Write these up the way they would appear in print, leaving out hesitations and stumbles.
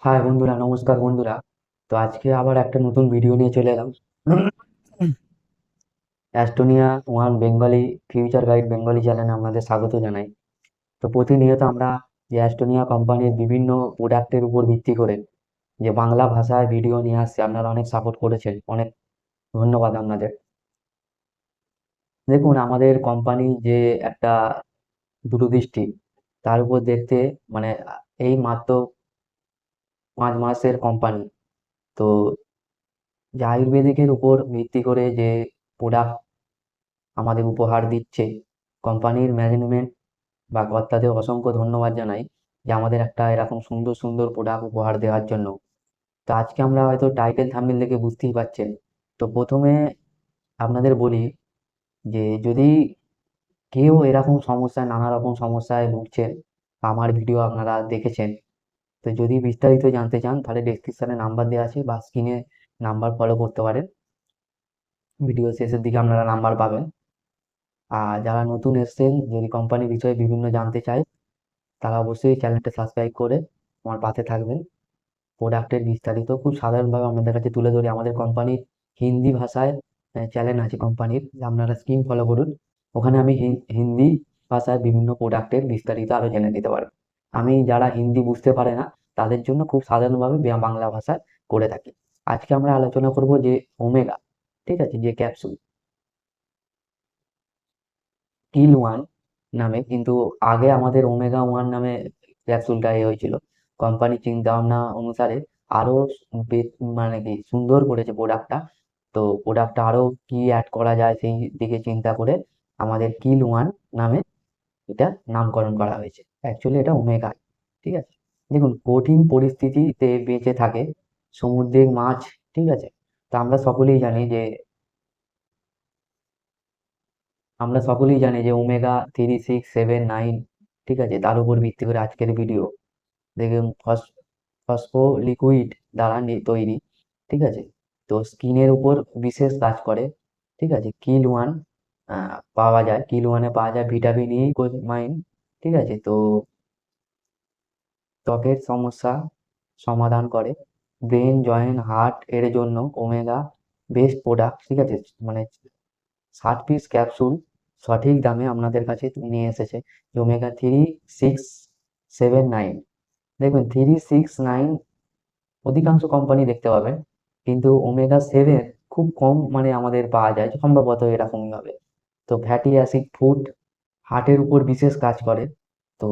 High বন্ধুরা, নমস্কার বন্ধুরা। তো আজকে আবার একটা নতুন ভিডিও নিয়ে চলে এলাম। অ্যাস্টোনিয়া one Bengali future guide Bengali চ্যানেলে আপনাদের স্বাগত জানাই। তো প্রতিনিয়ত আমরা যে অ্যাস্টোনিয়া কোম্পানির বিভিন্ন প্রোডাক্টের উপর ভিত্তি করে যে বাংলা ভাষায় ভিডিও নিয়ে আসছে, আপনারা অনেক সাপোর্ট করেছেন, অনেক ধন্যবাদ আপনাদের। দেখুন, আমাদের কোম্পানি যে একটা দূরদৃষ্টি, তার উপর দেখতে মানে এই মাত্র 5 মাসের কোম্পানি। তো যে আয়ুর্বেদিকের উপর ভিত্তি করে যে প্রোডাক্ট আমাদের উপহার দিচ্ছে, কোম্পানির ম্যানেজমেন্ট বা কর্তাদের অসংখ্য ধন্যবাদ জানাই যে আমাদের একটা এরকম সুন্দর সুন্দর প্রোডাক্ট উপহার দেওয়ার জন্য। তো আজকে আমরা হয়তো টাইটেল থাম্বনেল দেখে বুঝতেই পারছেন। তো প্রথমে আপনাদের বলি যে যদি কেউ এরকম সমস্যায়, নানা রকম সমস্যায় ভুগছেন, বা আমার ভিডিও আপনারা দেখেছেন, তো যদি বিস্তারিত জানতে চান তাহলে ডেসক্রিপশনে নাম্বার দেওয়া আছে বা স্ক্রিনে নাম্বার ফলো করতে পারেন। ভিডিও শেষের দিকে আপনারা নাম্বার পাবেন। আর যারা নতুন এসেছেন, যদি কোম্পানির বিষয়ে বিভিন্ন জানতে চায়, তারা অবশ্যই চ্যানেলটা সাবস্ক্রাইব করে আমার পাশে থাকবেন। প্রোডাক্টের বিস্তারিত খুব সাধারণভাবে আপনাদের কাছে তুলে ধরি। আমাদের কোম্পানির হিন্দি ভাষায় চ্যানেল আছে কোম্পানির, আপনারা স্ক্রিন ফলো করুন। ওখানে আমি হিন্দি ভাষায় বিভিন্ন প্রোডাক্টের বিস্তারিত আরো জেনে দিতে পারবো। আমি যারা হিন্দি বুঝতে পারে না তাদের জন্য খুব সাধারণভাবে বাংলা ভাষায় করে থাকি। আজকে আমরা আলোচনা করব যে ওমেগা, ঠিক আছে, যে ক্যাপসুল কিল ওয়ান নামে, কিন্তু আগে আমাদের ওমেগা ওয়ান নামে ক্যাপসুলটা হয়েছিল। কোম্পানি চিন্তা ভাবনা অনুসারে আরো মানে কি সুন্দর করেছে প্রোডাক্টটা। তো প্রোডাক্টটা আরো কি অ্যাড করা যায় সেই দিকে চিন্তা করে আমাদের কিল ওয়ান নামে এটা নামকরণ করা হয়েছে। অ্যাকচুয়ালি এটা ওমেগা, ঠিক আছে। দেখুন, কঠিন পরিস্থিতিতে বেঁচে থাকে সমুদ্রের মাছ, ঠিক আছে। তো আমরা সকলেই জানি যে ওমেগা 3, 6, 7, 9, ঠিক আছে, তার উপর ভিত্তি করে আজকের ভিডিও। দেখুন, ফসফোলিকুইড দ্বারা তৈরি, ঠিক আছে। তো স্কিনের উপর বিশেষ কাজ করে, ঠিক আছে। কিল ওয়ান পাওয়া যায় ভিটামিন ই, মাইন, ঠিক আছে। তো ত্বকের সমস্যা সমাধান করে। ব্রেন, জয়েন্ট, হার্ট এর জন্য ওমেগা বেস্ট প্রোডাক্ট, ঠিক আছে। মানে 60 পিস ক্যাপসুল সঠিক দামে আপনাদের কাছে নিয়ে এসেছে। ওমেগা 3, 6, 7, 9, দেখবেন 3, 6, 9 অধিকাংশ কোম্পানি দেখতে পাবেন, কিন্তু ওমেগা 7 খুব কম মানে আমাদের পাওয়া যায়, সম্ভবত এরকমই হবে। তো ফ্যাটি অ্যাসিড ফুড হার্টের উপর বিশেষ কাজ করে। তো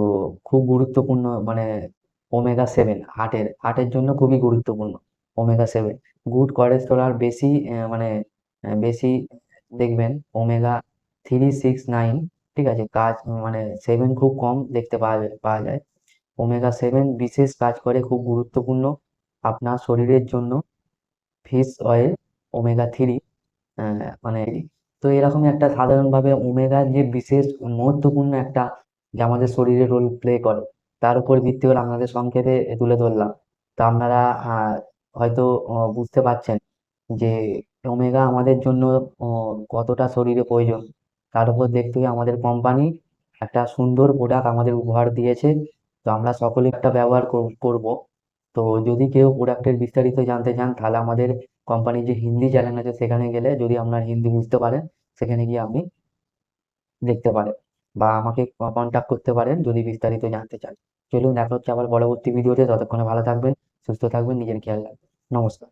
খুব গুরুত্বপূর্ণ মানে ওমেগা 7 হার্টের জন্য খুবই গুরুত্বপূর্ণ। ওমেগা 7 গুড কোলেস্টেরল বেশি, বেশি দেখবেন ওমেগা 3, 6, 9, ঠিক আছে। কাজ মানে 7 খুব কম দেখতে পাওয়া যায়। ওমেগা 7 বিশেষ কাজ করে, খুব গুরুত্বপূর্ণ আপনার শরীরের জন্য। ফিশ অয়েল, ওমেগা 3, মানে তো এরকমই একটা সাধারণভাবে ওমেগার যে বিশেষ মহত্বপূর্ণ একটা যে আমাদের শরীরে রোল প্লে করে, তার উপর ভিত্তি করে আপনাদের সংক্ষেপে তুলে ধরলাম। তো আপনারা হয়তো বুঝতে পারছেন যে ওমেগা আমাদের জন্য কতটা শরীরে প্রয়োজন। তার উপর দেখতে গিয়ে আমাদের কোম্পানি একটা সুন্দর প্রোডাক্ট আমাদের উপহার দিয়েছে। তো আমরা সকলে একটা ব্যবহার করব। তো যদি কেউ প্রোডাক্টের বিস্তারিত জানতে চান তাহলে আমাদের কোম্পানির যে হিন্দি চ্যানেল আছে সেখানে গেলে, যদি আপনার হিন্দি বুঝতে পারেন, সেখানে গিয়ে আপনি দেখতে পারেন বা আমাকে কন্ট্যাক্ট করতে পারেন যদি বিস্তারিত জানতে চান। চলুন, দেখা হচ্ছে আবার পরবর্তী ভিডিওতে। ততক্ষণে ভালো থাকবেন, সুস্থ থাকবেন, নিজের খেয়াল রাখবেন। নমস্কার।